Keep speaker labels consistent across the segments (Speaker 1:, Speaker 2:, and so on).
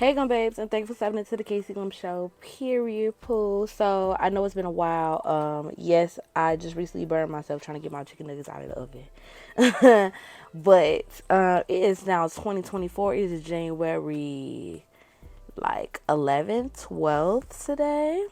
Speaker 1: Hey Gum Babes, and thanks for stepping into the Casey Gum Show, period, poo. So, I know it's been a while. Yes, I just recently burned myself trying to get my chicken nuggets out of the oven. But, it is now 2024. It is January, 11th, 12th today.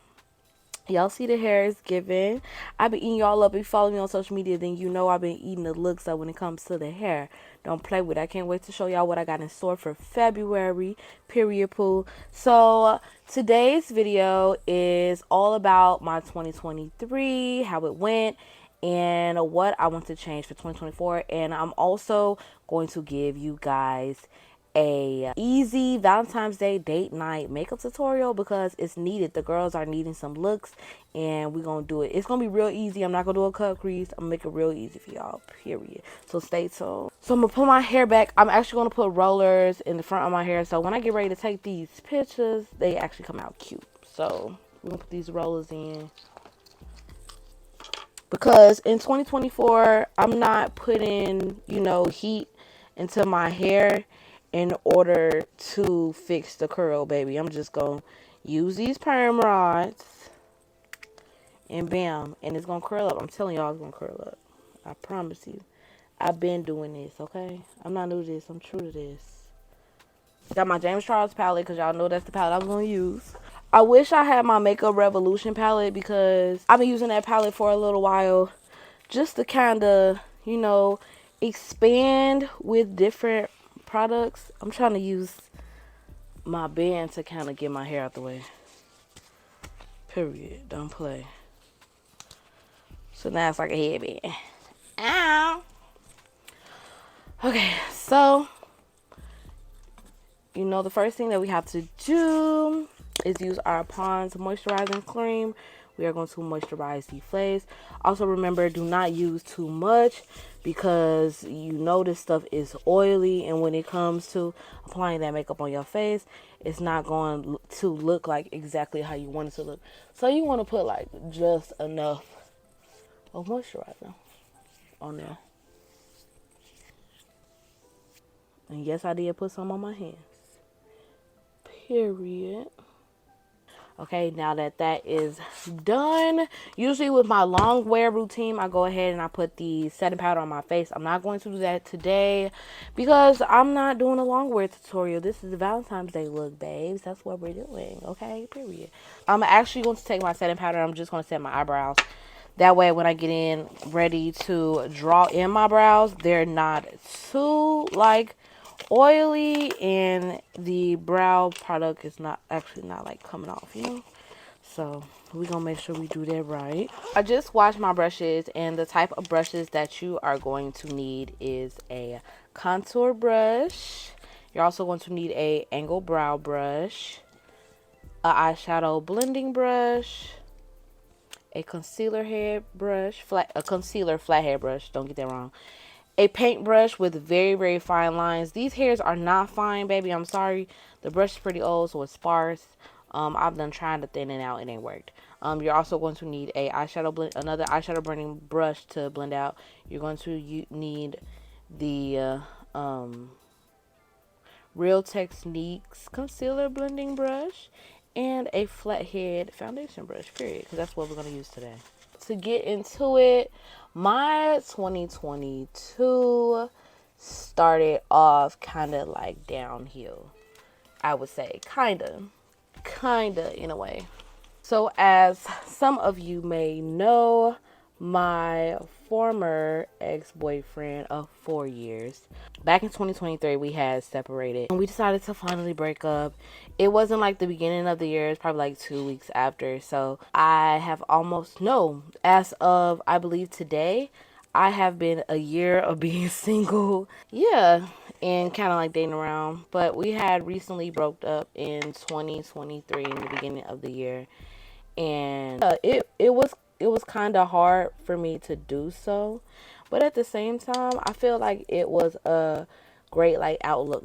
Speaker 1: Y'all see the hair is giving. I've been eating y'all up. If you follow me on social media, then you know I've been eating the looks up when it comes to the hair. Don't play with it. I can't wait to show y'all what I got in store for February, period, poo. So today's video is all about my 2023, how it went, and what I want to change for 2024. And I'm also going to give you guys a easy Valentine's Day date night makeup tutorial because it's needed. The girls are needing some looks and we're gonna do it. It's gonna be real easy. I'm not gonna do a cut crease. I'm gonna make it real easy for y'all, period. So stay tuned. So I'm gonna put my hair back. I'm actually gonna put rollers in the front of my hair, so when I get ready to take these pictures, they actually come out cute. So we're gonna put these rollers in because in 2024 I'm not putting, heat into my hair in order to fix the curl, baby. I'm just gonna use these perm rods and bam, and it's gonna curl up. I'm telling y'all, it's gonna curl up. I promise you. I've been doing this, okay? I'm not new to this. I'm true to this. Got my James Charles palette because y'all know that's the palette I'm gonna use. I wish I had my Makeup Revolution palette because I've been using that palette for a little while just to kind of, expand with different products. I'm trying to use my band to kind of get my hair out the way. Period. Don't play. So now it's like a headband. Ow. Okay, so the first thing that we have to do is use our Pond's moisturizing cream. We are going to moisturize the face. Also remember, do not use too much because this stuff is oily, and when it comes to applying that makeup on your face, it's not going to look like exactly how you want it to look. So you want to put like just enough of moisturizer on there. And yes, I did put some on my hands. Period. Okay, now that is done, usually with my long wear routine, I go ahead and I put the setting powder on my face. I'm not going to do that today because I'm not doing a long wear tutorial. This is the Valentine's Day look, babes. That's what we're doing, okay? Period. I'm actually going to take my setting powder. I'm just going to set my eyebrows. That way, when I get in ready to draw in my brows, they're not too, oily, and the brow product is not coming off, so we're gonna make sure we do that right. I just washed my brushes, and the type of brushes that you are going to need is a contour brush. You're also going to need a angled brow brush, a eyeshadow blending brush, a concealer head brush, a concealer flat head brush, don't get that wrong, a paintbrush with very, very fine lines. These hairs are not fine, baby. I'm sorry. The brush is pretty old, so it's sparse. I've done trying to thin it out. It ain't worked. You're also going to need another eyeshadow blending brush to blend out. You're going to need the Real Techniques concealer blending brush and a flathead foundation brush, period, because that's what we're going to use today. To get into it, my 2022 started off kind of like downhill, I would say. Kind of in a way. So as some of you may know, my former ex-boyfriend of 4 years, back in 2023, we had separated and we decided to finally break up. It wasn't like the beginning of the year, it's probably like 2 weeks after. So I have as of I believe today, I have been a year of being single. Yeah, and kind of like dating around. But we had recently broke up in 2023 in the beginning of the year. And it was kind of hard for me to do so, but at the same time I feel like it was a great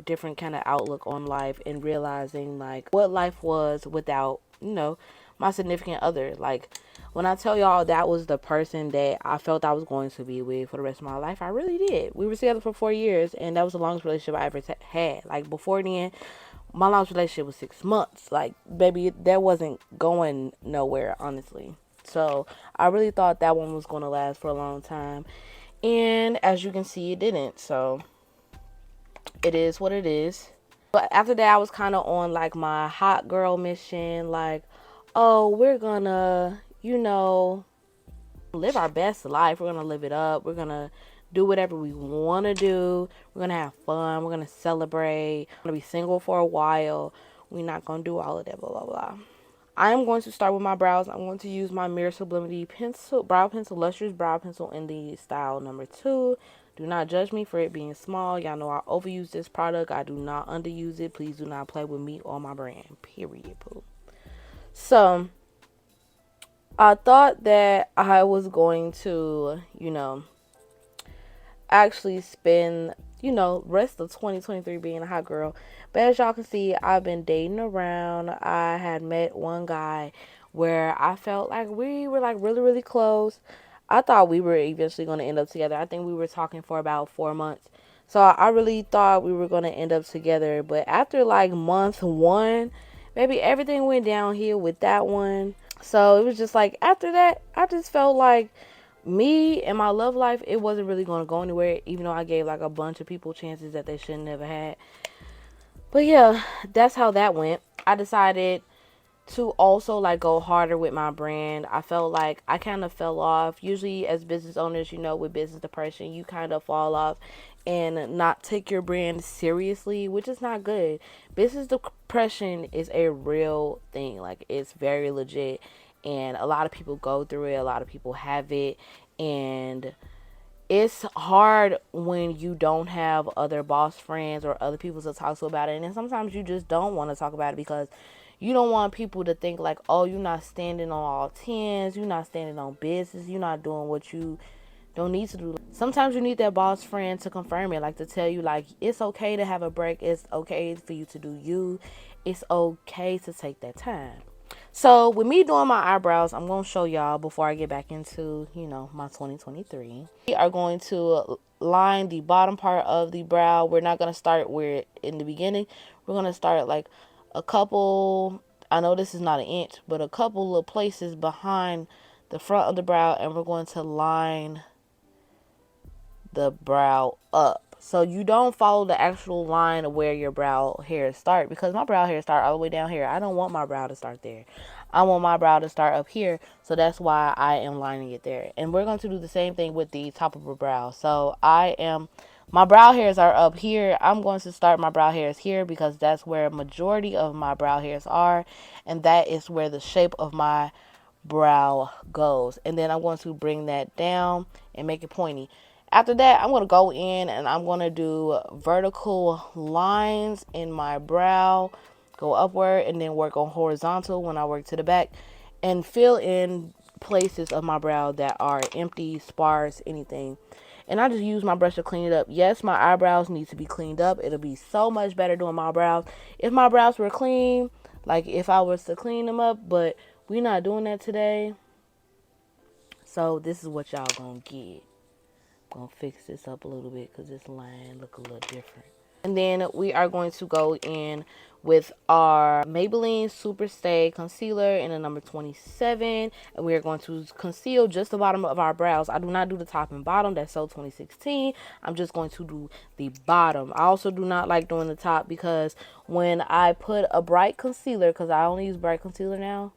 Speaker 1: different kind of outlook on life, and realizing like what life was without my significant other. Like, When I tell y'all that was the person that I felt I was going to be with for the rest of my life, I really did. We were together for 4 years, and that was the longest relationship I ever had. Like, before then, my longest relationship was 6 months. Like, baby, that wasn't going nowhere, honestly. So I really thought that one was going to last for a long time. And as you can see, it didn't. So it is what it is. But after that, I was kind of on like my hot girl mission. Like, oh, we're gonna, live our best life. We're gonna live it up. We're gonna do whatever we want to do. We're gonna have fun. We're gonna celebrate. We're gonna be single for a while. We're not gonna do all of that. Blah blah blah. I am going to start with my brows. I'm going to use my Mirror Sublimity pencil, brow pencil, lustrous brow pencil in the style number 2. Do not judge me for it being small. Y'all know I overuse this product. I do not underuse it. Please do not play with me or my brand. Period. Poo. So I thought that I was going to, actually spend, rest of 2023 being a hot girl. But as y'all can see, I've been dating around. I had met one guy where I felt like we were like really, really close. I thought we were eventually going to end up together. I think we were talking for about 4 months. So I really thought we were going to end up together. But after like month 1, maybe everything went downhill with that one. So it was just like after that, I just felt like me and my love life, it wasn't really going to go anywhere, even though I gave like a bunch of people chances that they shouldn't have had. But yeah, that's how that went. I decided to also like go harder with my brand. I felt like I kind of fell off. Usually as business owners, with business depression, you kind of fall off and not take your brand seriously, which is not good. Business depression is a real thing. Like, it's very legit, and a lot of people go through it. A lot of people have it, and it's hard when you don't have other boss friends or other people to talk to about it. And sometimes you just don't want to talk about it because you don't want people to think like, oh, you're not standing on all 10s, you're not standing on business, you're not doing what you don't need to do. Sometimes you need that boss friend to confirm it, like to tell you like it's okay to have a break, it's okay for you to do you, it's okay to take that time. So with me doing my eyebrows, I'm going to show y'all before I get back into, my 2023. We are going to line the bottom part of the brow. We're not going to start where in the beginning. We're going to start like a couple, I know this is not an inch, but a couple of places behind the front of the brow, and we're going to line the brow up. So you don't follow the actual line of where your brow hairs start, because my brow hairs start all the way down here. I don't want my brow to start there. I want my brow to start up here. So that's why I am lining it there. And we're going to do the same thing with the top of her brow. So my brow hairs are up here. I'm going to start my brow hairs here because that's where a majority of my brow hairs are. And that is where the shape of my brow goes. And then I'm going to bring that down and make it pointy. After that, I'm going to go in and I'm going to do vertical lines in my brow, go upward, and then work on horizontal when I work to the back, and fill in places of my brow that are empty, sparse, anything. And I just use my brush to clean it up. Yes, my eyebrows need to be cleaned up. It'll be so much better doing my brows if my brows were clean, like if I was to clean them up, but we're not doing that today. So this is what y'all gonna get. Gonna fix this up a little bit because this line look a little different. And then we are going to go in with our Maybelline Super Stay Concealer in the number 27, and we are going to conceal just the bottom of our brows. I do not do the top and bottom. That's so 2016. I'm just going to do the bottom. I also do not like doing the top because when I put a bright concealer, because I only use bright concealer now,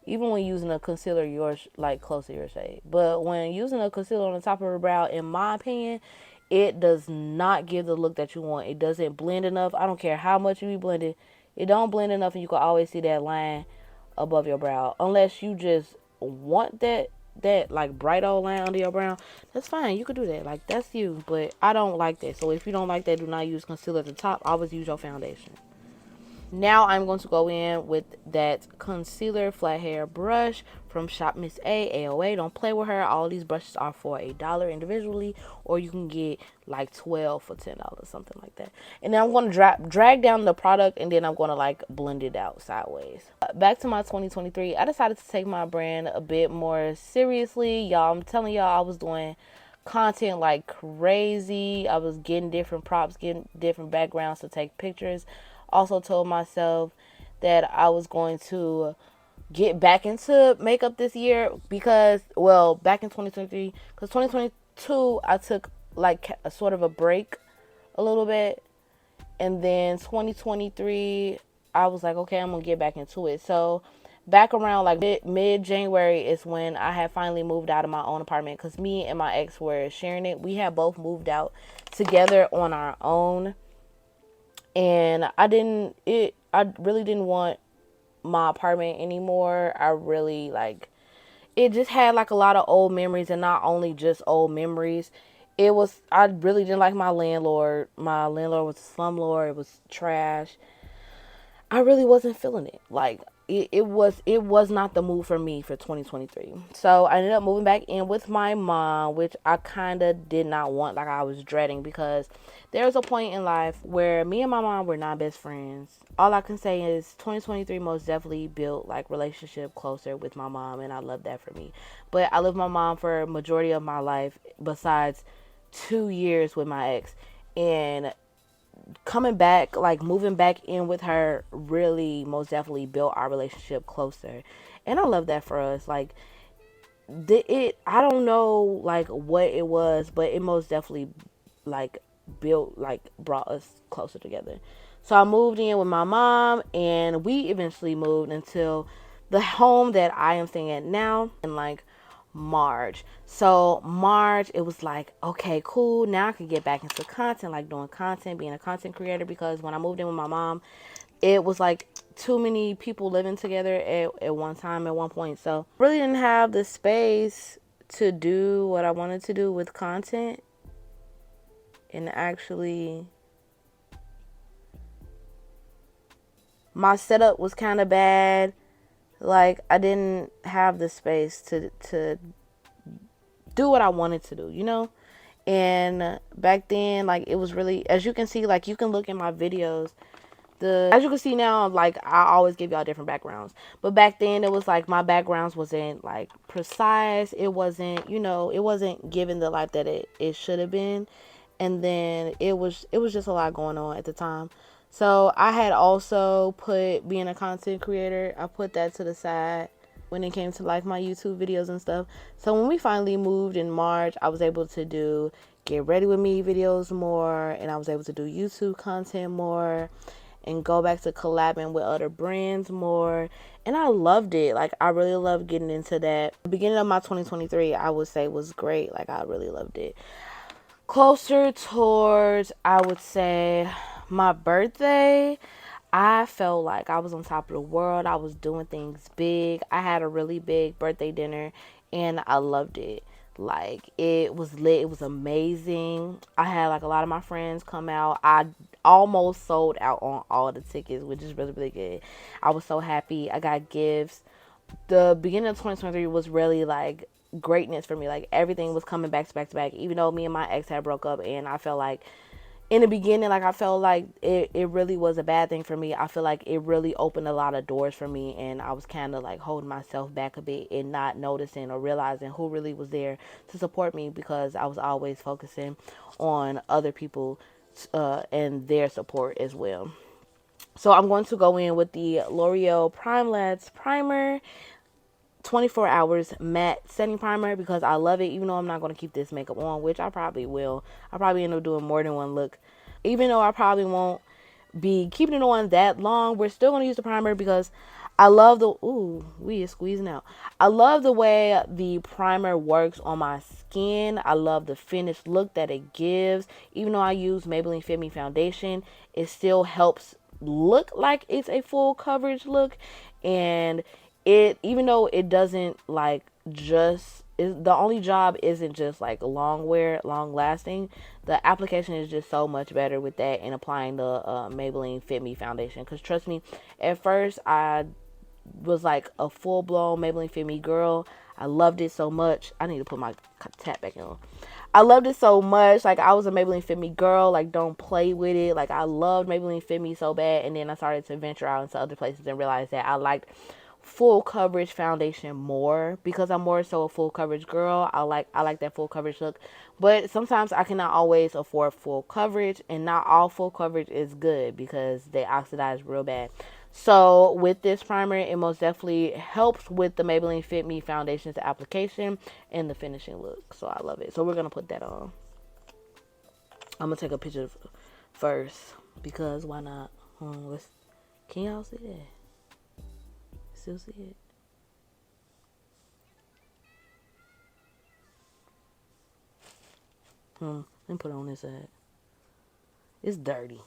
Speaker 1: even when using a concealer yours like close to your shade, but when using a concealer on the top of her brow, in my opinion, it does not give the look that you want. It doesn't blend enough. I don't care how much you be blended, it don't blend enough, and you can always see that line above your brow. Unless you just want that like bright old line under your brow, that's fine, you could do that, like that's you. But I don't like that. So if you don't like that, do not use concealer at the top. Always use your foundation. Now I'm going to go in with that concealer flat hair brush from Shop Miss AOA. Don't play with her. All these brushes are for $1 individually, or you can get like 12 for $10, something like that. And then I'm going to drag down the product, and then I'm going to like blend it out sideways. Back to my 2023, I decided to take my brand a bit more seriously. Y'all, I'm telling y'all, I was doing content like crazy. I was getting different props, getting different backgrounds to take pictures. Also told myself that I was going to get back into makeup this year because, well, back in 2023, because 2022 I took like a sort of a break a little bit, and then 2023 I was like, okay, I'm gonna get back into it. So back around like mid January is when I had finally moved out of my own apartment, because me and my ex were sharing it. We had both moved out together on our own, and I really didn't want my apartment anymore. I really like it, just had like a lot of old memories, and not only just old memories. I really didn't like my landlord. My landlord was a slumlord. It was trash. I really wasn't feeling it. Like it was not the move for me for 2023. So I ended up moving back in with my mom, which I kind of did not want. Like I was dreading, because there was a point in life where me and my mom were not best friends. All I can say is 2023 most definitely built like relationship closer with my mom, and I love that for me. But I lived with my mom for a majority of my life, besides 2 years with my ex, and coming back, like moving back in with her, really most definitely built our relationship closer. And I love that for us. Like I don't know like what it was, but it most definitely like built, like brought us closer together. So I moved in with my mom, and we eventually moved until the home that I am staying at now in like March. So March, it was like, okay, cool. Now I can get back into content, like doing content, being a content creator, because when I moved in with my mom, it was like too many people living together at one time, at one point. So really didn't have the space to do what I wanted to do with content, and actually my setup was kind of bad. Like I didn't have the space to do what I wanted to do, you know? And back then, like it was really, as you can see, like you can look in my videos, as you can see now, like I always give y'all different backgrounds, but back then it was like my backgrounds wasn't like precise. It wasn't, it wasn't given the life that it should have been. And then it was just a lot going on at the time. So I had also put being a content creator, I put that to the side when it came to like my YouTube videos and stuff. So when we finally moved in March, I was able to do get ready with me videos more, and I was able to do YouTube content more, and go back to collabing with other brands more. And I loved it. Like I really loved getting into that. The beginning of my 2023, I would say, was great. Like I really loved it. Closer towards, I would say, my birthday, I felt like I was on top of the world. I was doing things big. I had a really big birthday dinner, and I loved it. Like it was lit. It was amazing. I had like a lot of my friends come out. I almost sold out on all the tickets, which is really, really good. I was so happy. I got gifts. The beginning of 2023 was really like greatness for me. Like everything was coming back to back to back, even though me and my ex had broke up, and I felt like in the beginning, like I felt like it really was a bad thing for me. I feel like it really opened a lot of doors for me, and I was kind of like holding myself back a bit and not noticing or realizing who really was there to support me, because I was always focusing on other people and their support as well. So I'm going to go in with the L'Oreal Prime Labs Primer, 24 hours matte setting primer, because I love it. Even though I'm not going to keep this makeup on, which I probably will. I'll probably end up doing more than one look. Even though I probably won't be keeping it on that long, we're still going to use the primer, because I love the, ooh, we is squeezing out. I love the way the primer works on my skin. I love the finished look that it gives. Even though I use Maybelline Fit Me foundation, it still helps look like it's a full coverage look. And it, even though it doesn't like just is the only job isn't just like long wear, long lasting. The application is just so much better with that and applying the Maybelline Fit Me foundation. Because trust me, at first I was like a full blown Maybelline Fit Me girl. I loved it so much. I need to put my tap back on. I loved it so much. Like I was a Maybelline Fit Me girl. Like don't play with it. Like I loved Maybelline Fit Me so bad. And then I started to venture out into other places and realized that I liked full coverage foundation more because I'm more so a full coverage girl. I like that full coverage look. But sometimes I cannot always afford full coverage, and not all full coverage is good because they oxidize real bad. So with this primer, it most definitely helps with the Maybelline Fit Me foundation's application and the finishing look. So I love it. So we're going to put that on. I'm going to take a picture first because why not? Can y'all see that? Still see it? Let me put it on this side. It's dirty.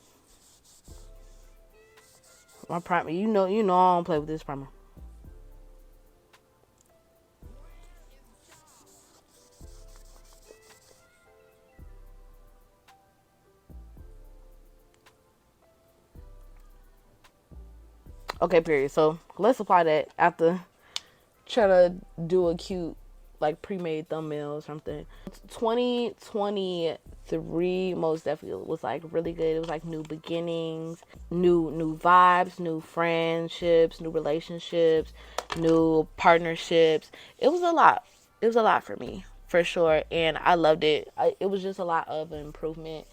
Speaker 1: My primer, you know I don't play with this primer. Okay, period. So let's apply that after try to do a cute like pre-made thumbnail or something. 2023 most definitely was like really good. It was like new beginnings, new vibes, new friendships, new relationships, new partnerships. It was a lot. It was a lot for me for sure, and I loved it. It was just a lot of improvement,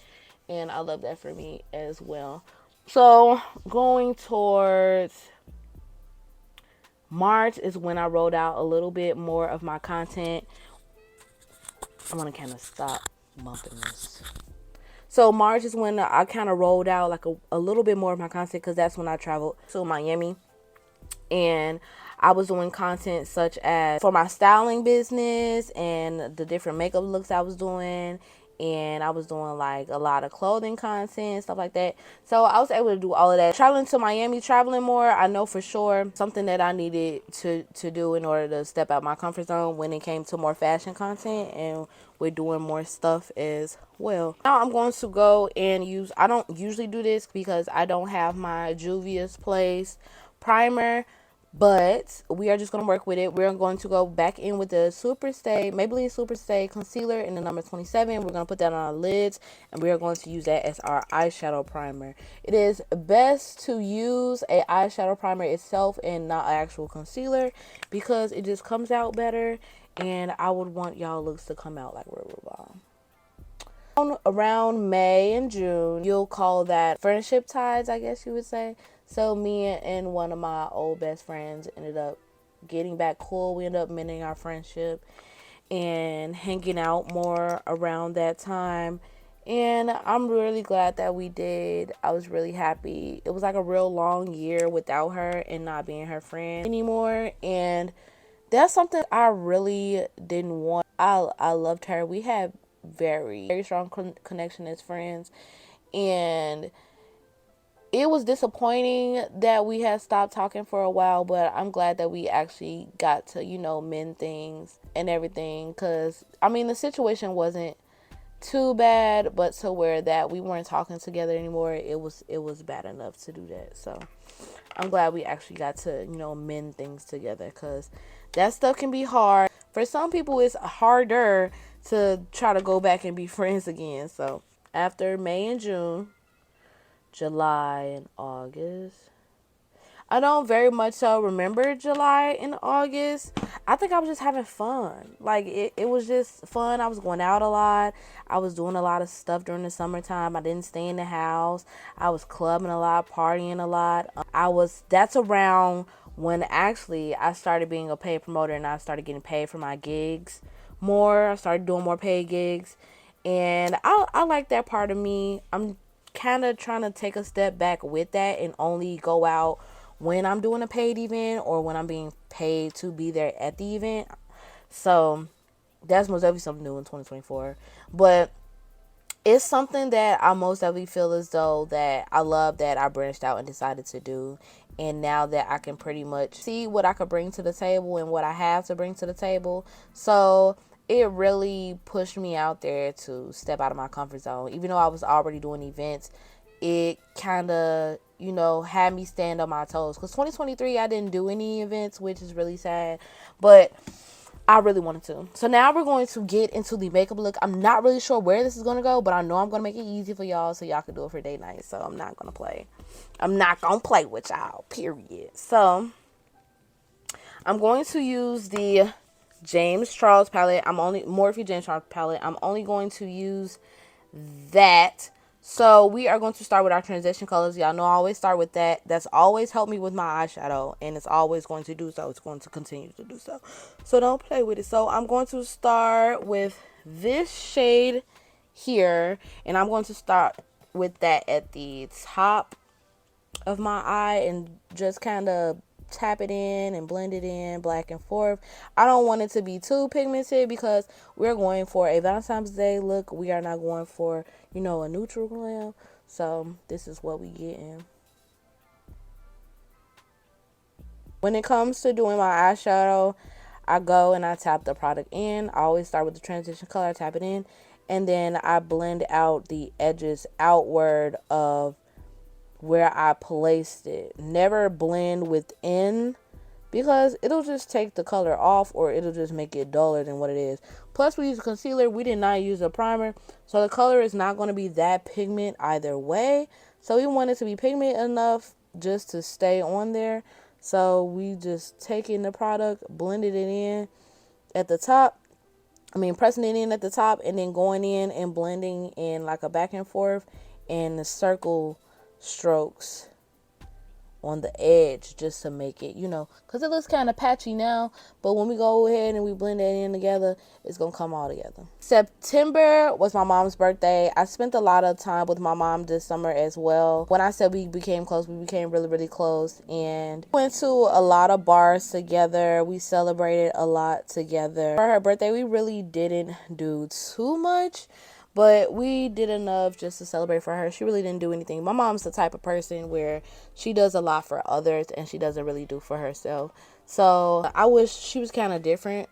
Speaker 1: and I love that for me as well. So going towards March is when I rolled out a little bit more of my content. I want to kind of stop bumping this. So March is when I kind of rolled out like a little bit more of my content because that's when I traveled to Miami, and I was doing content such as for my styling business and the different makeup looks I was doing, and I was doing like a lot of clothing content, stuff like that. So I was able to do all of that. Traveling to Miami, traveling more, I know for sure something that I needed to do in order to step out my comfort zone when it came to more fashion content, and we're doing more stuff as well. Now I'm going to go and use, I don't usually do this because I don't have my Juvia's Place primer, but we are just going to work with it. We're going to go back in with the Maybelline Super Stay Concealer in the number 27. We're going to put that on our lids, and we are going to use that as our eyeshadow primer. It is best to use a eyeshadow primer itself and not an actual concealer because it just comes out better, and I would want y'all looks to come out like River Bomb. Around May and June, you'll call that friendship ties, I guess you would say. So me and one of my old best friends ended up getting back cool. We ended up mending our friendship and hanging out more around that time. And I'm really glad that we did. I was really happy. It was like a real long year without her and not being her friend anymore. And that's something I really didn't want. I loved her. We had very strong connection as friends, and it was disappointing that we had stopped talking for a while, but I'm glad that we actually got to, mend things and everything, because I mean the situation wasn't too bad, but to where that we weren't talking together anymore, it was bad enough to do that. So I'm glad we actually got to, mend things together, because that stuff can be hard. For some people, it's harder to try to go back and be friends again. So after May and June, July and August, I don't very much so remember July and August. I think I was just having fun. Like, it was just fun. I was going out a lot. I was doing a lot of stuff during the summertime. I didn't stay in the house. I was clubbing a lot, partying a lot. That's around when actually I started being a paid promoter and I started getting paid for my gigs more. I started doing more paid gigs. And I like that part of me. I'm kind of trying to take a step back with that and only go out when I'm doing a paid event or when I'm being paid to be there at the event. So that's most definitely something new in 2024. But it's something that I most definitely feel as though that I love that I branched out and decided to do. And now that I can pretty much see what I could bring to the table and what I have to bring to the table. So it really pushed me out there to step out of my comfort zone. Even though I was already doing events, it kind of, had me stand on my toes. Because 2023, I didn't do any events, which is really sad. But I really wanted to. So now we're going to get into the makeup look. I'm not really sure where this is going to go, but I know I'm going to make it easy for y'all so y'all can do it for date night. So I'm not going to play. I'm not going to play with y'all, period. So I'm going to use the James Charles palette. Morphe James Charles palette. I'm only going to use that. So we are going to start with our transition colors. Y'all know I always start with that. That's always helped me with my eyeshadow, and it's always going to do so. It's going to continue to do so. So don't play with it. So I'm going to start with this shade here, and I'm going to start with that at the top of my eye and just kind of tap it in and blend it in back and forth. I don't want it to be too pigmented because we're going for a Valentine's Day look. We are not going for, a neutral glam. So this is what we get in. When it comes to doing my eyeshadow, I go and I tap the product in. I always start with the transition color, I tap it in, and then I blend out the edges outward of where I placed it. Never blend within because it'll just take the color off or it'll just make it duller than what it is. Plus we use concealer. We did not use a primer. So the color is not going to be that pigment either way. So we want it to be pigment enough just to stay on there. So we just take in the product, blended it in at the top. Pressing it in at the top and then going in and blending in like a back and forth and the circle strokes on the edge just to make it, because it looks kind of patchy now, but when we go ahead and we blend it in together, it's gonna come all together. September was my mom's birthday. I spent a lot of time with my mom this summer as well. When I said we became close, we became really, really close, and went to a lot of bars together. We celebrated a lot together. For her birthday, we really didn't do too much, but we did enough just to celebrate for her. She really didn't do anything. My mom's the type of person where she does a lot for others and she doesn't really do for herself. So I wish she was kind of different.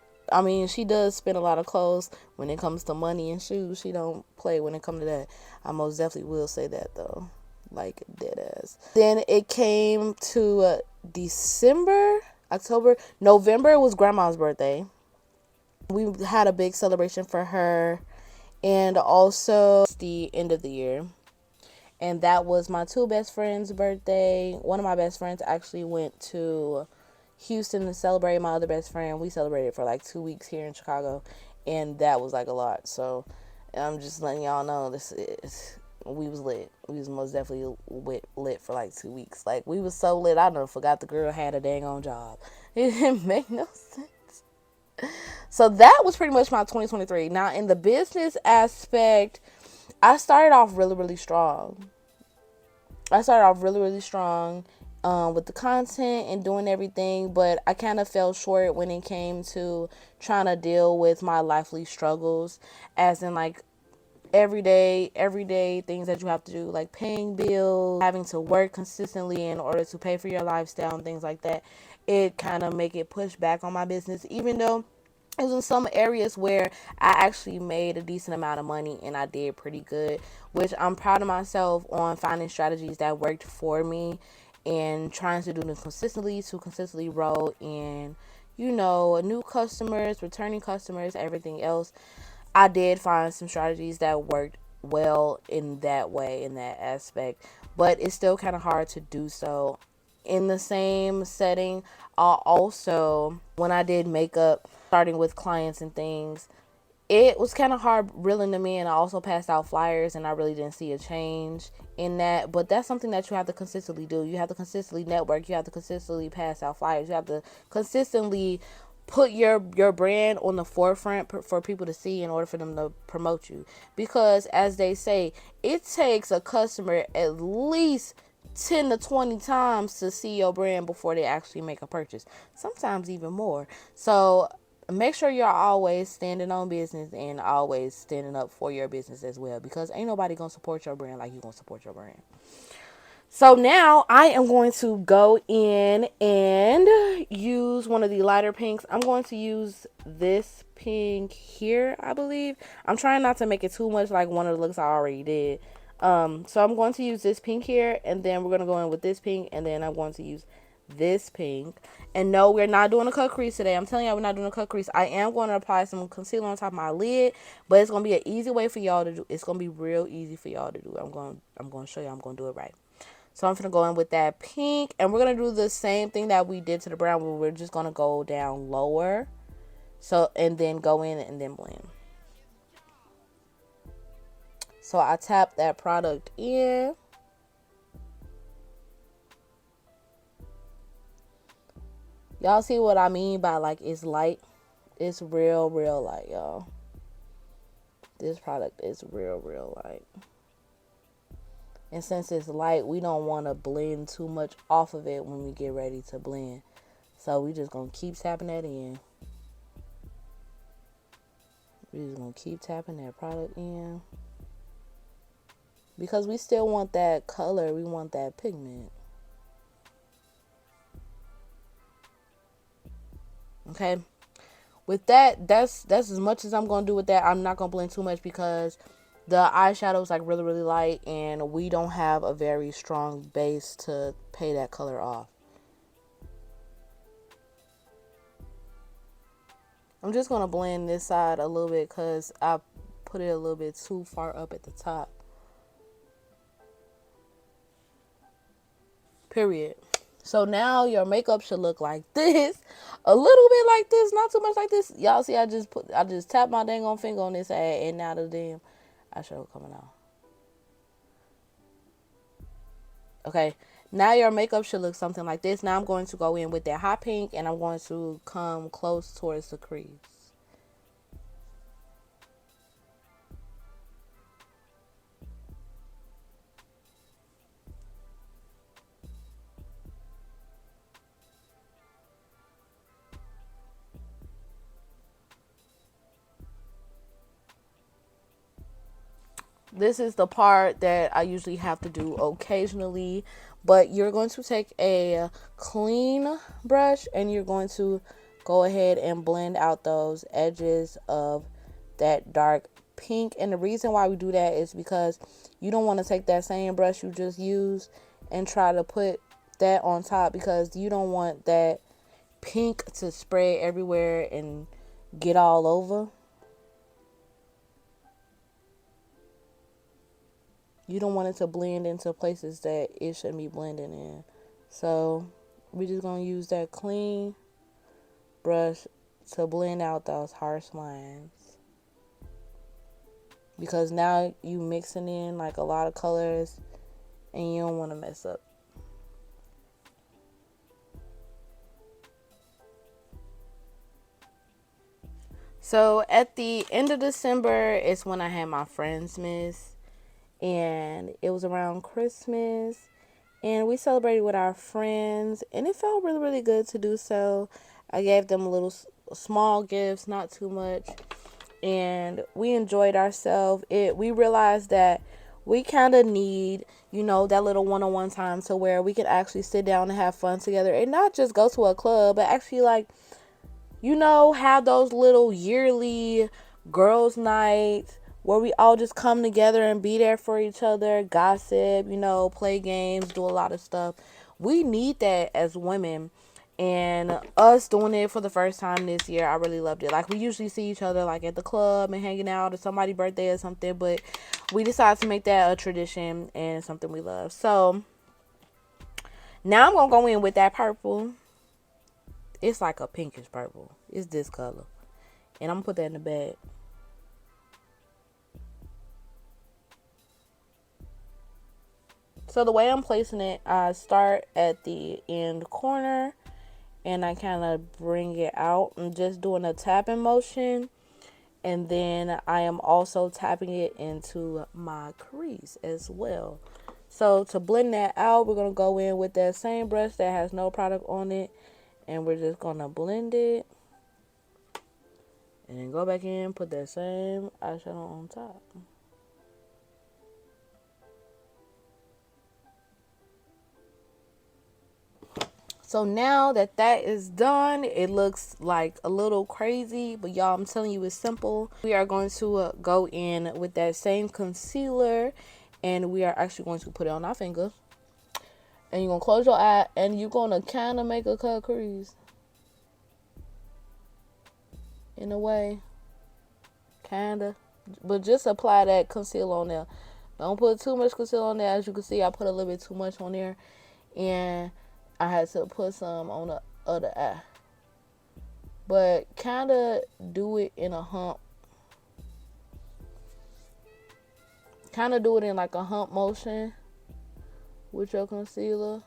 Speaker 1: She does spend a lot of clothes when it comes to money and shoes. She don't play when it comes to that. I most definitely will say that though. Like dead ass. Then it came to December, October, November was grandma's birthday. We had a big celebration for her. And also the end of the year. And that was my two best friends' birthday. One of my best friends actually went to Houston to celebrate my other best friend. We celebrated for like 2 weeks here in Chicago. And that was like a lot. So I'm just letting y'all know we was lit. We was most definitely lit for like 2 weeks. Like we was so lit, I done forgot the girl had a dang on job. It didn't make no sense. So that was pretty much my 2023. Now, in the business aspect, I started off really, really strong. With the content and doing everything, but I kind of fell short when it came to trying to deal with my lively struggles, as in like everyday things that you have to do, like paying bills, having to work consistently in order to pay for your lifestyle and things like that. It kind of make it push back on my business, even though it was in some areas where I actually made a decent amount of money and I did pretty good, which I'm proud of myself on finding strategies that worked for me and trying to do them consistently to consistently roll in, new customers, returning customers, everything else. I did find some strategies that worked well in that way, in that aspect, but it's still kind of hard to do so in the same setting. Also, when I did makeup, starting with clients and things, it was kind of hard reeling them in. I also passed out flyers and I really didn't see a change in that. But that's something that you have to consistently do. You have to consistently network. You have to consistently pass out flyers. You have to consistently put your brand on the forefront for people to see in order for them to promote you. Because as they say, it takes a customer at least 10 to 20 times to see your brand before they actually make a purchase. Sometimes even more. So make sure you're always standing on business and always standing up for your business as well, because ain't nobody gonna support your brand like you gonna support your brand. So now I am going to go in and use one of the lighter pinks. I'm going to use this pink here, I believe. I'm trying not to make it too much like one of the looks I already did. So I'm going to use this pink here, and then we're going to go in with this pink, and then I'm going to use this pink. And no, we're not doing a cut crease today. I'm telling y'all, we're not doing a cut crease. I am going to apply some concealer on top of my lid, but it's going to be an easy way for y'all to do. It's going to be real easy for y'all to do. I'm going to show you. I'm going to do it right. So I'm going to go in with that pink. And we're going to do the same thing that we did to the brown. Where we're just going to go down lower. So, and then go in and then blend. So I tap that product in. Y'all see what I mean by like it's light? It's real, real light, y'all. This product is real, real light. And since it's light, we don't want to blend too much off of it when we get ready to blend. So we just going to keep tapping that in. We're just going to keep tapping that product in. Because we still want that color. We want that pigment. Okay. With that, that's as much as I'm going to do with that. I'm not going to blend too much because the eyeshadow is like really, really light. And we don't have a very strong base to pay that color off. I'm just going to blend this side a little bit because I put it a little bit too far up at the top. Period. So now your makeup should look like this. A little bit like this, not too much like this. Y'all see I just tapped my dang on finger on this ad and now the damn eyeshadow coming out. Okay. Now your makeup should look something like this. Now I'm going to go in with that hot pink and I'm going to come close towards the crease. This is the part that I usually have to do occasionally, but you're going to take a clean brush and you're going to go ahead and blend out those edges of that dark pink. And the reason why we do that is because you don't want to take that same brush you just used and try to put that on top, because you don't want that pink to spread everywhere and get all over. You don't want it to blend into places that it shouldn't be blending in. So we're just going to use that clean brush to blend out those harsh lines. Because now you mixing in like a lot of colors and you don't want to mess up. So at the end of December is when I had my Friendsmas. And it was around Christmas, and we celebrated with our friends, and it felt really, really good to do so. I gave them a little small gifts, not too much, and we enjoyed ourselves. We realized that we kind of need, that little one-on-one time to where we can actually sit down and have fun together, and not just go to a club, but actually like, have those little yearly girls' nights where we all just come together and be there for each other, gossip, play games, do a lot of stuff. We need that as women. And us doing it for the first time this year, I really loved it. Like, we usually see each other like at the club and hanging out or somebody's birthday or something, but we decided to make that a tradition and something we love. So now I'm going to go in with that purple. It's like a pinkish purple. It's this color. And I'm going to put that in the bag. So the way I'm placing it, I start at the end corner and I kind of bring it out. I'm just doing a tapping motion. And then I am also tapping it into my crease as well. So to blend that out, we're going to go in with that same brush that has no product on it. And we're just going to blend it. And then go back in, put that same eyeshadow on top. So now that that is done, it looks like a little crazy, but y'all, I'm telling you, it's simple. We are going to go in with that same concealer, and we are actually going to put it on our finger. And you're going to close your eye, and you're going to kind of make a cut crease. In a way. Kind of. But just apply that concealer on there. Don't put too much concealer on there. As you can see, I put a little bit too much on there. And I had to put some on the other eye. But kind of do it in a hump. Kind of do it in like a hump motion with your concealer.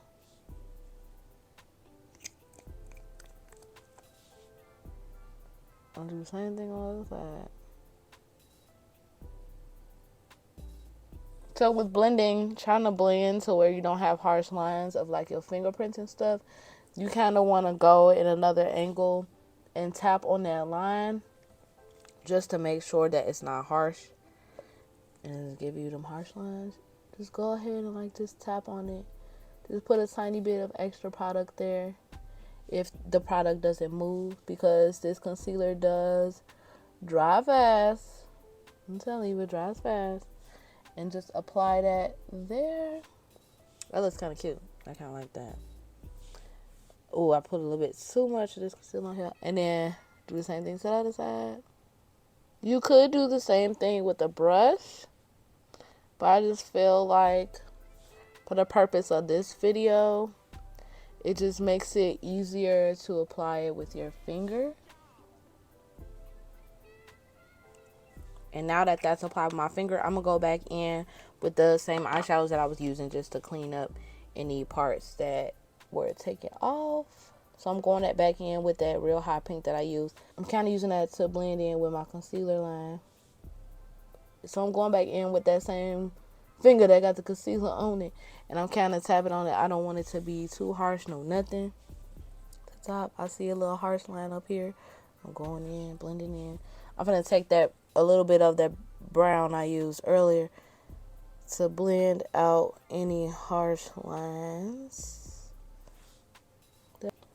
Speaker 1: I'll do the same thing on the other side. So with blending, trying to blend to where you don't have harsh lines of like your fingerprints and stuff, you kind of want to go in another angle and tap on that line just to make sure that it's not harsh and give you them harsh lines. Just go ahead and like just tap on it. Just put a tiny bit of extra product there if the product doesn't move, because this concealer does dry fast. I'm telling you, it dries fast. And just apply that there. That looks kind of cute. I kind of like that. Oh, I put a little bit too much of this concealer on here. And then do the same thing to the other side. You could do the same thing with a brush, but I just feel like for the purpose of this video, it just makes it easier to apply it with your finger. And now that that's applied with my finger, I'm going to go back in with the same eyeshadows that I was using just to clean up any parts that were taken off. So I'm going back in with that real hot pink that I used. I'm kind of using that to blend in with my concealer line. So I'm going back in with that same finger that got the concealer on it. And I'm kind of tapping on it. I don't want it to be too harsh, no nothing. At the top, I see a little harsh line up here. I'm going in, blending in. I'm going to take that a little bit of that brown I used earlier to blend out any harsh lines.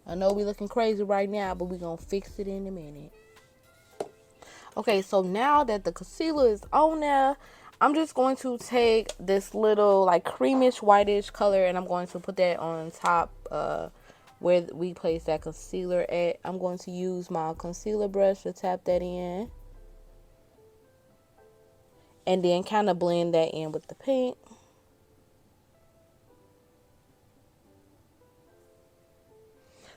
Speaker 1: I know we looking crazy right now, but we're going to fix it in a minute. Okay, so now that the concealer is on there, I'm just going to take this little like creamish whitish color, and I'm going to put that on top where we place that concealer at. I'm going to use my concealer brush to tap that in. And then kind of blend that in with the pink.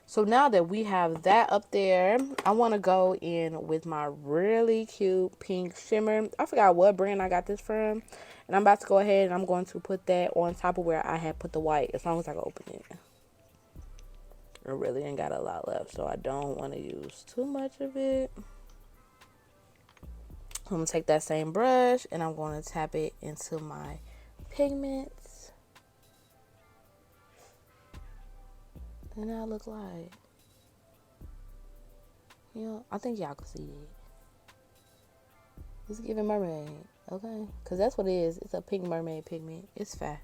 Speaker 1: So now that we have that up there, I want to go in with my really cute pink shimmer. I forgot what brand I got this from. And I'm about to go ahead and I'm going to put that on top of where I had put the white, as long as I can open it. I really ain't got a lot left, so I don't want to use too much of it. I'm going to take that same brush and I'm going to tap it into my pigments. And that look like, you know, I think y'all can see it. It's giving mermaid, okay? Because that's what it is. It's a pink mermaid pigment. It's fat.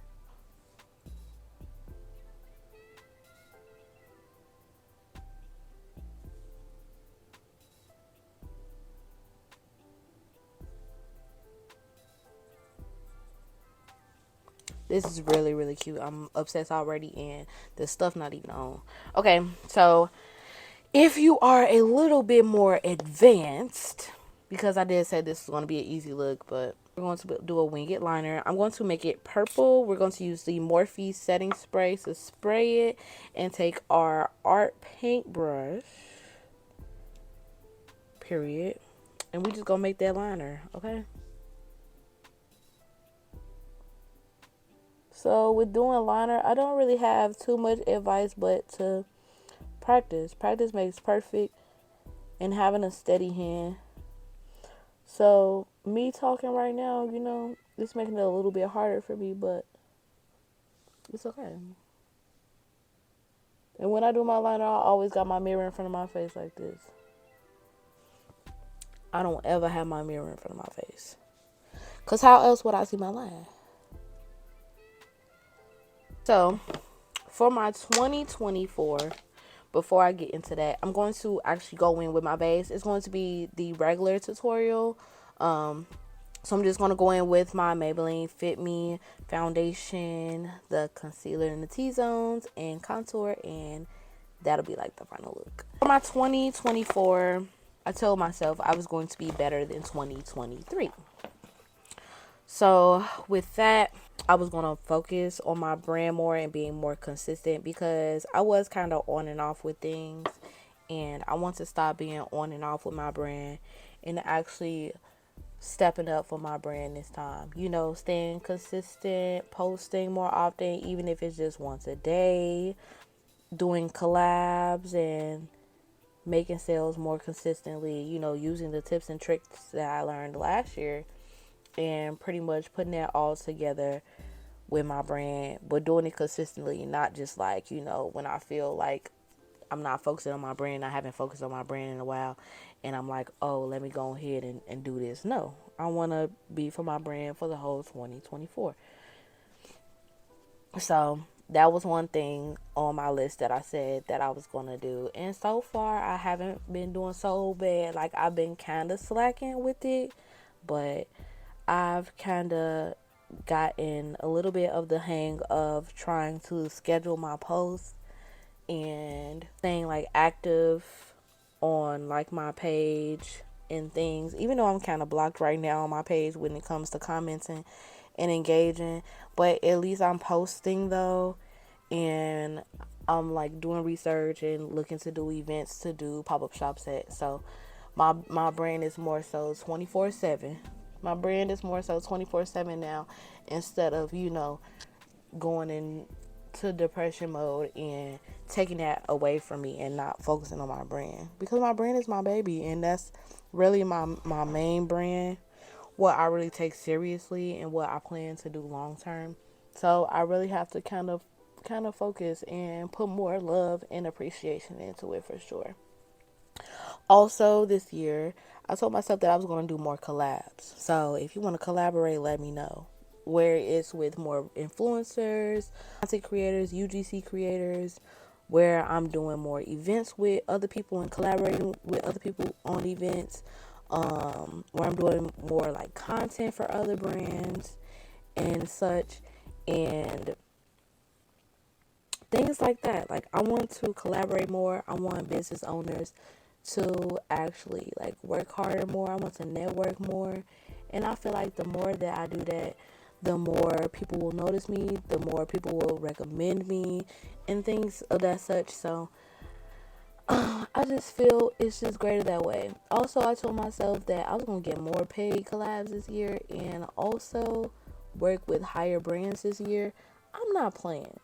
Speaker 1: This is really, really cute. I'm obsessed already, and the stuff not even on. Okay, so if you are a little bit more advanced, because I did say this is going to be an easy look, but we're going to do a wing it liner. I'm going to make it purple. We're going to use the Morphe setting spray to spray it, and take our art paintbrush, period, and we just going to make that liner, okay? So with doing liner, I don't really have too much advice but to practice. Practice makes perfect, and having a steady hand. So me talking right now, you know, it's making it a little bit harder for me, but it's okay. And when I do my liner, I always got my mirror in front of my face like this. I don't ever have my mirror in front of my face. Because how else would I see my line? So, for my 2024, before I get into that, I'm going to actually go in with my base. It's going to be the regular tutorial. So I'm just going to go in with my Maybelline Fit Me foundation, the concealer in the T-zones, and contour, and that'll be like the final look. For my 2024, I told myself I was going to be better than 2023. So with that, I was going to focus on my brand more and being more consistent, because I was kind of on and off with things, and I want to stop being on and off with my brand and actually stepping up for my brand this time. You know, staying consistent, posting more often, even if it's just once a day, doing collabs and making sales more consistently, you know, using the tips and tricks that I learned last year and pretty much putting that all together with my brand, but doing it consistently, not just like, you know, when I feel like I'm not focusing on my brand, I haven't focused on my brand in a while, and I'm like, oh, let me go ahead and do this. No, I want to be for my brand for the whole 2024. So that was one thing on my list that I said that I was going to do. And so far, I haven't been doing so bad. Like, I've been kind of slacking with it, but I've kind of gotten a little bit of the hang of trying to schedule my posts and staying like active on like my page and things, even though I'm kind of blocked right now on my page when it comes to commenting and engaging, but at least I'm posting though, and I'm like doing research and looking to do events to do pop-up shops at. So my brand is more so 24/7. My brand is more so 24/7 now, instead of, you know, going into depression mode and taking that away from me and not focusing on my brand, because my brand is my baby, and that's really my main brand, what I really take seriously and what I plan to do long term. So I really have to kind of focus and put more love and appreciation into it for sure. Also, this year, I told myself that I was going to do more collabs. So, if you want to collaborate, let me know. Where it's with more influencers, content creators, UGC creators, where I'm doing more events with other people and collaborating with other people on events, where I'm doing more like content for other brands and such, and things like that. Like, I want to collaborate more. I want business owners to actually like work harder more. I want to network more, and I feel like the more that I do that, the more people will notice me, the more people will recommend me and things of that such. So I just feel it's just greater that way. Also, I told myself that I was going to get more paid collabs this year and also work with higher brands this year. I'm not playing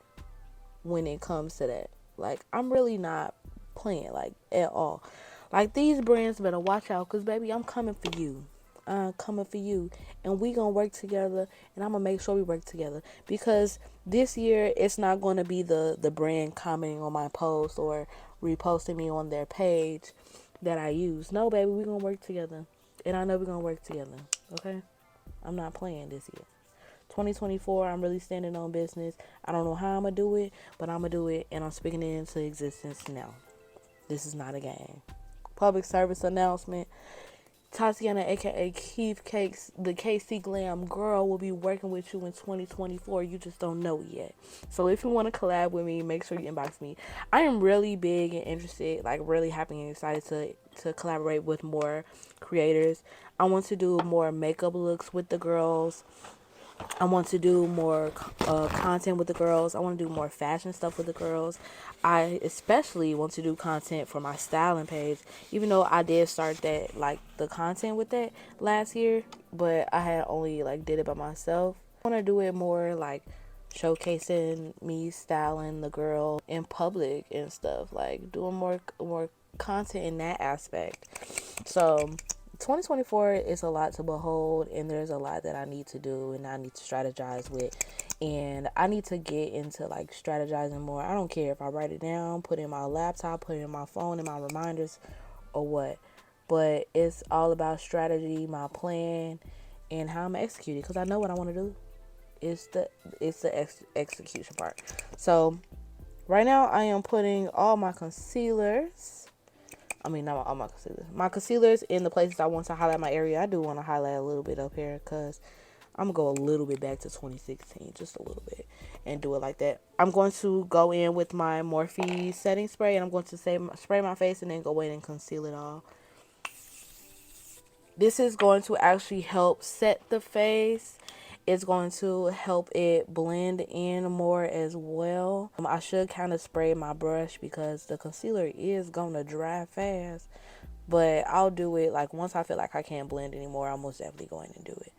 Speaker 1: when it comes to that. Like, I'm really not playing, like, at all. Like, these brands better watch out, because, baby, I'm coming for you. I'm coming for you. And we going to work together, and I'm going to make sure we work together. Because this year, it's not going to be the brand commenting on my post or reposting me on their page that I use. No, baby, we going to work together. And I know we're going to work together. Okay? I'm not playing this year. 2024, I'm really standing on business. I don't know how I'm going to do it, but I'm going to do it, and I'm speaking it into existence now. This is not a game. Public service announcement. Tatiana, aka Keith Cakes, the KC Glam girl, will be working with you in 2024. You just don't know yet. So if you want to collab with me, make sure you inbox me. I am really big and interested, like really happy and excited to collaborate with more creators. I want to do more makeup looks with the girls. I want to do more content with the girls. I want to do more fashion stuff with the girls. I especially want to do content for my styling page, even though I did start that, like, the content with that last year, but I had only, like, did it by myself. I want to do it more, like, showcasing me styling the girl in public and stuff, like, doing more content in that aspect. So 2024 is a lot to behold, and there's a lot that I need to do and I need to strategize with, and I need to get into like strategizing more. I don't care if I write it down, put it in my laptop, put it in my phone, in my reminders, or what. but it's all about strategy, my plan, and how I'm executing, because I know what I want to do. It's the execution part. So right now I am putting all my concealers. I mean, not all my concealers. My concealers in the places I want to highlight my area. I do want to highlight a little bit up here because I'm going to go a little bit back to 2016, just a little bit, and do it like that. I'm going to go in with my Morphe setting spray, and I'm going to spray my face and then go in and conceal it all. This is going to actually help set the face. It's going to help it blend in more as well. I should kind of spray my brush because the concealer is going to dry fast. But I'll do it like once I feel like I can't blend anymore, I'll most definitely go in and do it.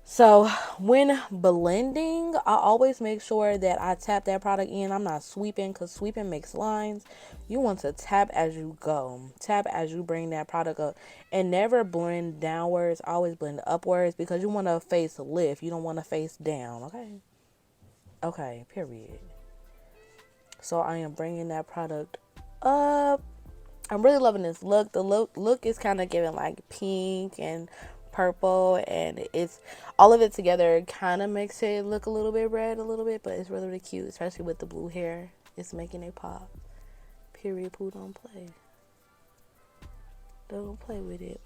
Speaker 1: So when blending, I always make sure that I tap that product in. I'm not sweeping because sweeping makes lines. You want to tap as you go. Tap as you bring that product up. And never blend downwards. Always blend upwards because you want to face lift. You don't want to face down. Okay? Okay, period. So I am bringing that product up. I'm really loving this look. The look is kind of giving like pink and purple, and it's all of it together kind of makes it look a little bit red a little bit, but it's really, really cute, especially with the blue hair. It's making it pop. Period. Poo, don't play. Don't play with it.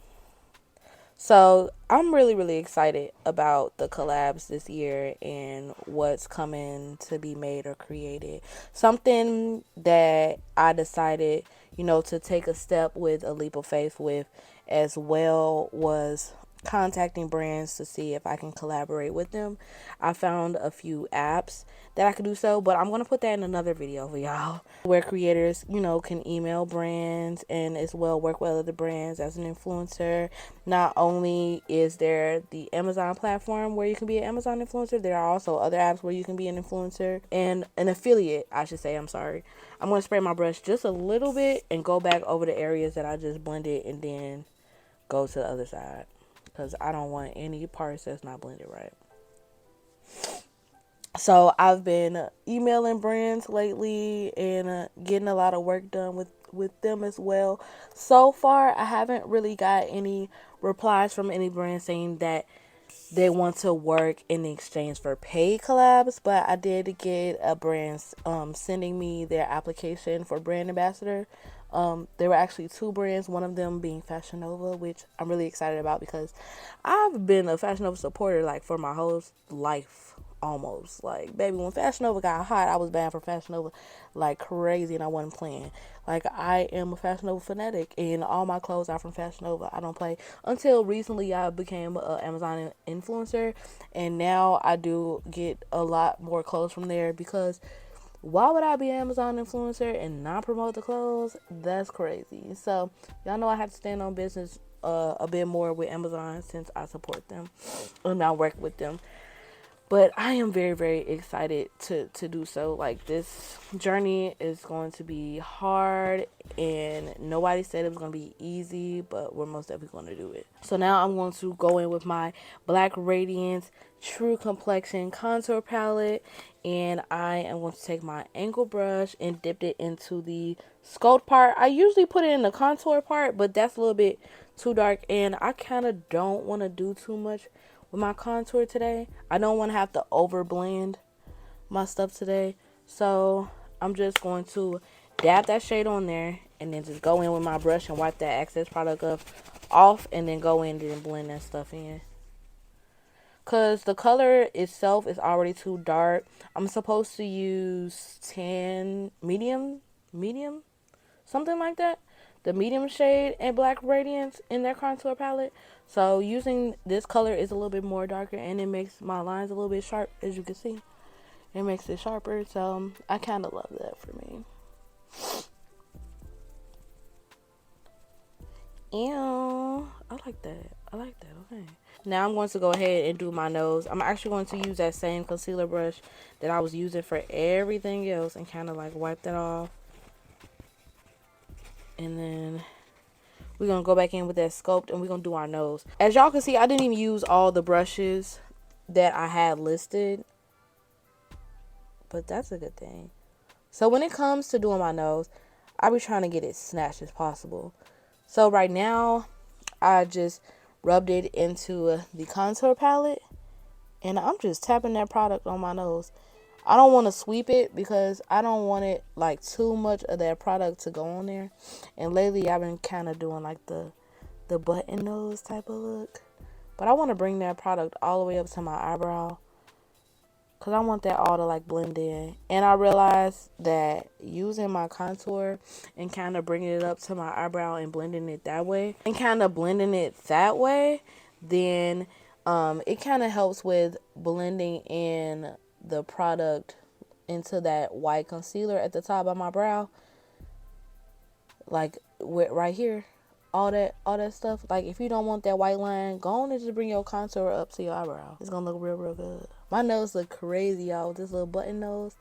Speaker 1: So I'm really, really excited about the collabs this year and what's coming to be made or created. Something that I decided, to take a step with a leap of faith with as well was contacting brands to see if I can collaborate with them. I found a few apps that I could do so, but I'm going to put that in another video for y'all where creators, can email brands and as well work with other brands as an influencer. Not only is there the Amazon platform where you can be an Amazon influencer, there are also other apps where you can be an influencer and an affiliate, I should say. I'm sorry. I'm going to spray my brush just a little bit and go back over the areas that I just blended and then go to the other side because I don't want any parts that's not blended right. So I've been emailing brands lately and getting a lot of work done with them as well. So far, I haven't really got any replies from any brand saying that they want to work in exchange for paid collabs, but I did get a brand sending me their application for brand ambassador. There were actually two brands, one of them being Fashion Nova, which I'm really excited about because I've been a Fashion Nova supporter like for my whole life almost. Like, baby, when Fashion Nova got hot, I was banned for Fashion Nova like crazy and I wasn't playing. Like, I am a Fashion Nova fanatic and all my clothes are from Fashion Nova. I don't play. Until recently, I became an Amazon influencer and now I do get a lot more clothes from there because why would I be an Amazon influencer and not promote the clothes? That's crazy. So, y'all know I have to stand on business a bit more with Amazon since I support them and I work with them. But I am very, very excited to do so. Like, this journey is going to be hard and nobody said it was going to be easy, but we're most definitely going to do it. So now I'm going to go in with my Black Radiance True Complexion Contour Palette, and I am going to take my angle brush and dip it into the sculpt part. I usually put it in the contour part, but that's a little bit too dark, and I kind of don't want to do too much with my contour today. I don't want to have to over blend my stuff today, so I'm just going to dab that shade on there and then just go in with my brush and wipe that excess product off and then go in and blend that stuff in. Because the color itself is already too dark. I'm supposed to use tan, medium, something like that. The medium shade and Black Radiance in their contour palette. So using this color is a little bit more darker and it makes my lines a little bit sharp, as you can see. It makes it sharper, so I kind of love that for me. Ew, I like that. Okay. Now I'm going to go ahead and do my nose. I'm actually going to use that same concealer brush that I was using for everything else and kind of like wipe that off. And then we're going to go back in with that sculpt and we're going to do our nose. As y'all can see, I didn't even use all the brushes that I had listed, but that's a good thing. So when it comes to doing my nose, I be trying to get it snatched as possible. So right now, I just rubbed it into the contour palette, and I'm just tapping that product on my nose. I don't want to sweep it because I don't want it like too much of that product to go on there. And lately I've been kind of doing like the button nose type of look. But I want to bring that product all the way up to my eyebrow because I want that all to like blend in. And I realized that using my contour and kind of bringing it up to my eyebrow and blending it that way, then it kind of helps with blending in the product into that white concealer at the top of my brow, like right here, all that stuff. Like if you don't want that white line, go on and just bring your contour up to your eyebrow. It's gonna look real good. My nose look crazy, y'all, with this little button nose.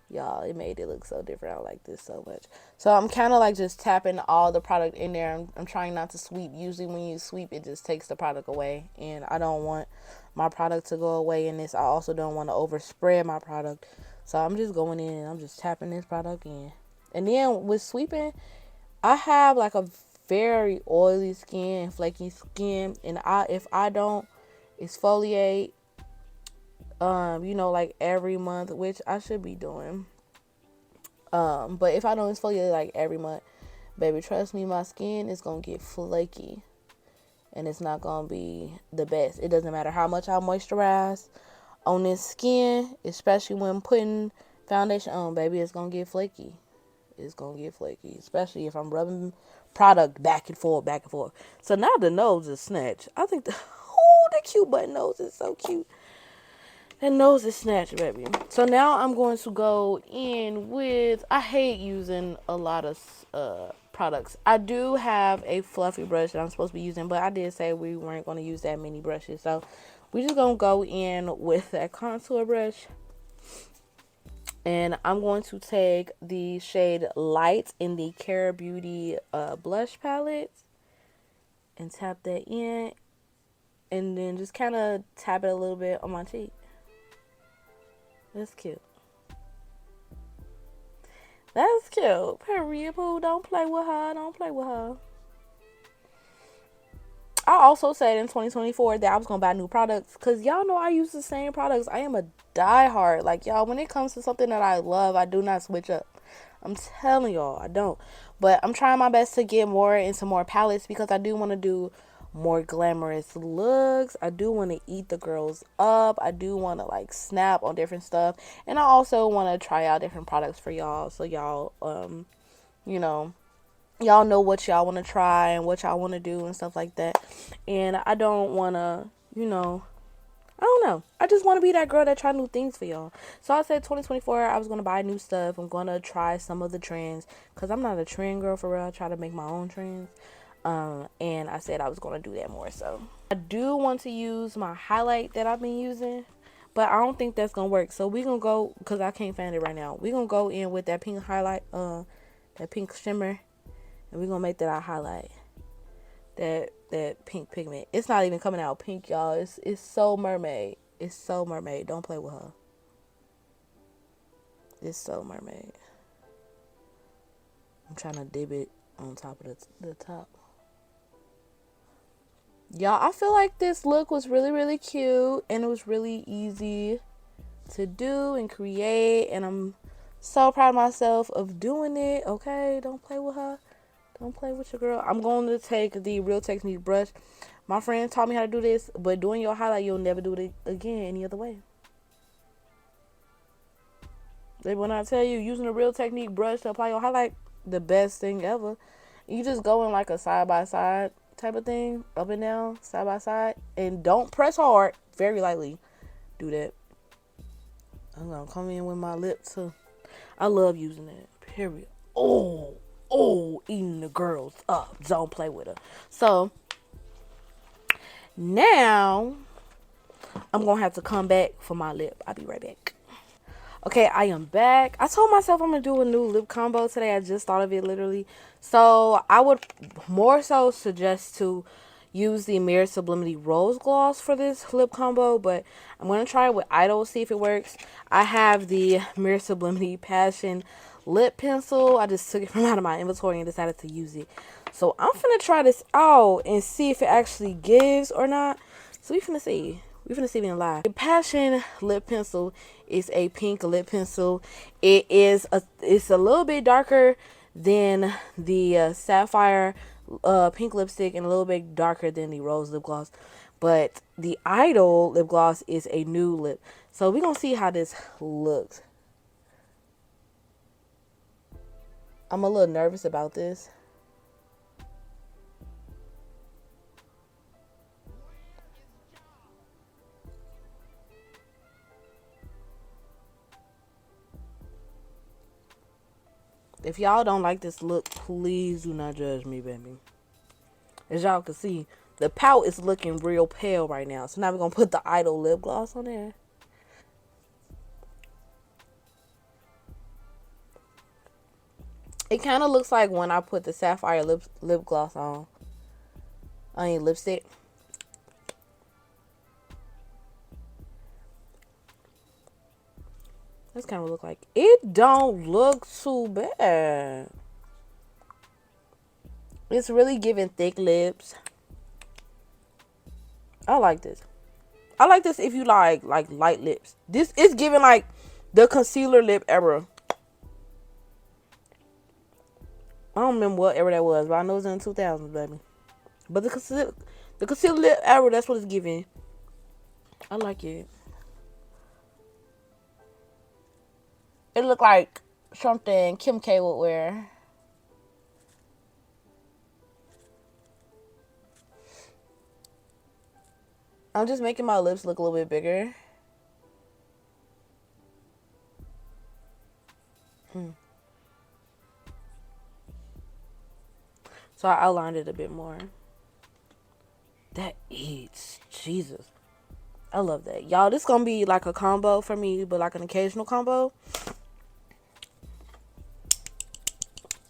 Speaker 1: Y'all, it made it look so different. I like this so much. So I'm kind of like just tapping all the product in there. I'm trying not to sweep. Usually when you sweep, it just takes the product away, and I don't want my product to go away in this. I also don't want to overspread my product. So I'm just going in and I'm just tapping this product in. And then with sweeping, I have like a very oily skin and flaky skin, and if I don't exfoliate, like every month, which I should be doing. But if I don't exfoliate like every month, baby, trust me, my skin is gonna get flaky, and it's not gonna be the best. It doesn't matter how much I moisturize on this skin, especially when putting foundation on, baby, it's gonna get flaky. It's gonna get flaky, especially if I'm rubbing product back and forth, back and forth. So now the nose is snatched. I think the cute button nose is so cute. That nose is snatched, baby. So now I'm going to go in with. I hate using a lot of products. I do have a fluffy brush that I'm supposed to be using, but I did say we weren't going to use that many brushes. So we're just going to go in with that contour brush. And I'm going to take the shade Light in the Cara Beauty blush palette and tap that in. And then just kind of tap it a little bit on my cheek. That's cute. That's cute. Period. Pooh, don't play with her. Don't play with her. I also said in 2024 that I was going to buy new products because y'all know I use the same products. I am a diehard. Like, y'all, when it comes to something that I love, I do not switch up. I'm telling y'all, I don't. But I'm trying my best to get more into more palettes because I do want to do more glamorous looks. I do want to eat the girls up. I do want to like snap on different stuff. And I also want to try out different products for y'all. So y'all, you know, y'all know what y'all want to try and what y'all want to do and stuff like that. And I don't want to, I don't know. I just want to be that girl that try new things for y'all. So I said 2024, I was going to buy new stuff. I'm going to try some of the trends because I'm not a trend girl for real. I try to make my own trends. And I said I was going to do that more. So I do want to use my highlight that I've been using, but I don't think that's going to work. So we're going to go, because I can't find it right now. We're going to go in with that pink highlight, that pink shimmer. And we're going to make that our highlight. That pink pigment. It's not even coming out pink, y'all. It's so mermaid. It's so mermaid. Don't play with her. It's so mermaid. I'm trying to dip it on top of the top. Y'all, I feel like this look was really, really cute. And it was really easy to do and create. And I'm so proud of myself of doing it. Okay? Don't play with her. Don't play with your girl. I'm going to take the Real Technique brush. My friend taught me how to do this, but doing your highlight, you'll never do it again any other way. They will not tell you using a Real Technique brush to apply your highlight, the best thing ever. You just go in like a side by side type of thing, up and down, side by side, and don't press hard, very lightly. Do that. I'm gonna come in with my lip too. I love using it. Period. Eating the girls up. Don't play with her. So now I'm gonna have to come back for my lip. I'll be right back. Okay, I am back. I told myself I'm gonna do a new lip combo today. I just thought of it literally. So I would more so suggest to use the Mirror Sublimity Rose Gloss for this lip combo, but I'm gonna try it with Idol, see if it works. I have the Mirror Sublimity Passion lip pencil. I just took it from out of my inventory and decided to use it. So I'm finna try this out and see if it actually gives or not. So we finna see. We finna see it in live. The Passion lip pencil is a pink lip pencil. It's a little bit darker than the Sapphire pink lipstick and a little bit darker than the rose lip gloss. But the Idol lip gloss is a new lip. So we're gonna see how this looks. I'm a little nervous about this. If y'all don't like this look, please do not judge me, baby. As y'all can see, the pout is looking real pale right now. So now we're going to put the Idol lip gloss on there. It kind of looks like when I put the Sapphire lip gloss on. I mean lipstick. That's kind of look like. It don't look too bad. It's really giving thick lips. I like this. I like this if you like light lips. This is giving like the concealer lip era. I don't remember what era that was, but I know it was in the 2000s, baby. But the concealer lip era, that's what it's giving. I like it. It look like something Kim K would wear. I'm just making my lips look a little bit bigger. So I outlined it a bit more. That eats. Jesus. I love that. Y'all, this gonna be like a combo for me, but like an occasional combo.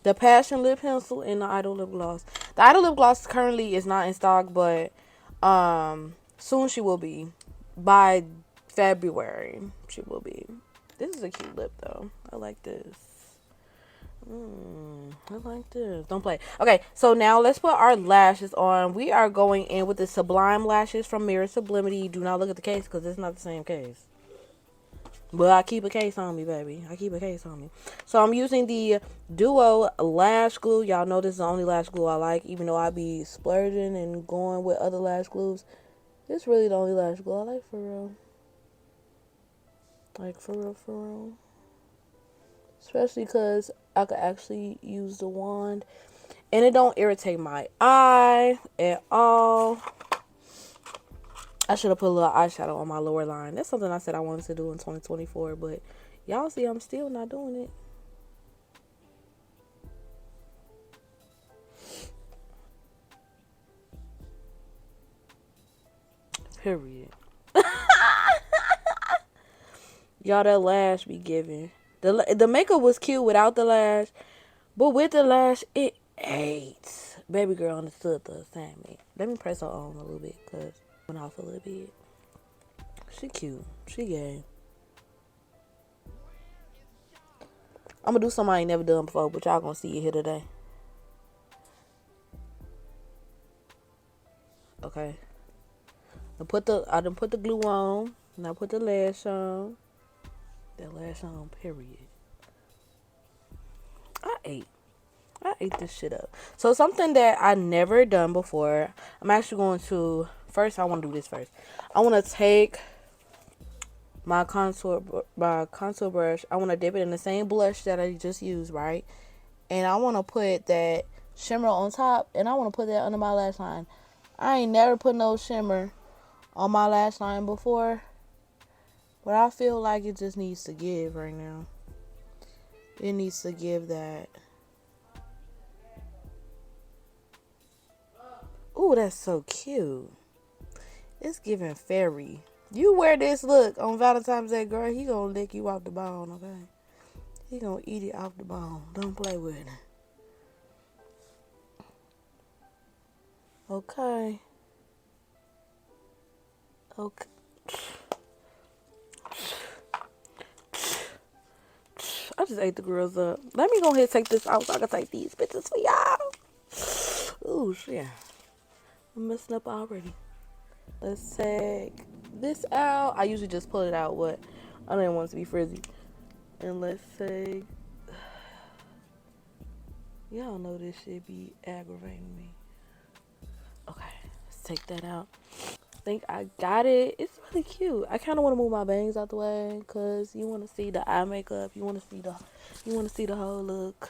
Speaker 1: The Passion lip pencil and the Idol lip gloss. The Idol lip gloss currently is not in stock, but soon she will be. By February, she will be. This is a cute lip though. I like this. I like this. Don't play. Okay, so now let's put our lashes on. We are going in with the Sublime lashes from Mirror Sublimity. Do not look at the case because it's not the same case. But I keep a case on me, baby. I keep a case on me. So I'm using the Duo Lash Glue. Y'all know this is the only lash glue I like. Even though I be splurging and going with other lash glues. This really the only lash glue I like, for real. Like, for real, for real. Especially because I could actually use the wand. And it don't irritate my eye at all. I should have put a little eyeshadow on my lower line. That's something I said I wanted to do in 2024. But y'all see I'm still not doing it. Period. Y'all, that lash be giving. The makeup was cute without the lash. But with the lash, it ate. Baby girl understood the assignment. Let me press her on a little bit. Because went off a little bit. She cute. She gay. I'm going to do something I ain't never done before. But y'all going to see it here today. Okay. I done put the glue on. Now put the lash on. That lash on, period. I ate this shit up. So something that I never done before. I'm actually going to... First, I want to do this first. I want to take my contour brush. I want to dip it in the same blush that I just used, right? And I want to put that shimmer on top. And I want to put that under my lash line. I ain't never put no shimmer on my lash line before. But I feel like it just needs to give right now. It needs to give that. Ooh, that's so cute. It's giving fairy. You wear this look on Valentine's Day, girl, he gonna lick you off the bone, okay? He gonna eat it off the bone. Don't play with it. Okay. Okay. I just ate the girls up. Let me go ahead and take this out so I can take these pictures for y'all. Ooh, shit. I'm messing up already. Let's take this out. I usually just pull it out, but I didn't want it to be frizzy. And let's say, y'all know this shit be aggravating me. Okay, let's take that out. I think I got it. It's really cute. I kind of want to move my bangs out the way because you want to see the eye makeup. You want to see the whole look.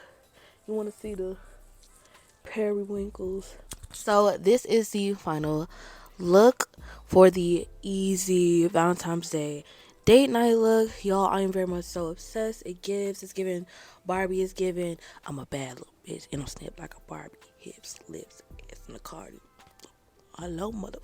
Speaker 1: You want to see the periwinkles. So this is the final look for the easy Valentine's Day date night look. Y'all, I am very much so obsessed. It's giving Barbie, it's giving I'm a bad little bitch and I'm snipped like a Barbie. Hips, lips, ass in the cardi. Hello, mother,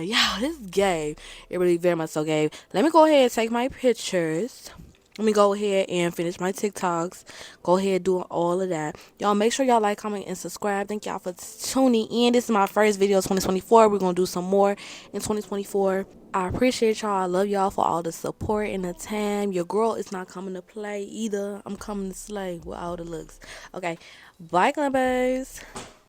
Speaker 1: yo, this is gay. It really very much so gay. Let me go ahead and take my pictures. Let me go ahead and finish my TikToks. Go ahead doing all of that. Y'all make sure y'all like, comment, and subscribe. Thank y'all for tuning in. This is my first video of 2024. We're going to do some more in 2024. I appreciate y'all. I love y'all for all the support and the time. Your girl is not coming to play either. I'm coming to slay with all the looks. Okay. Bye, Glimpers.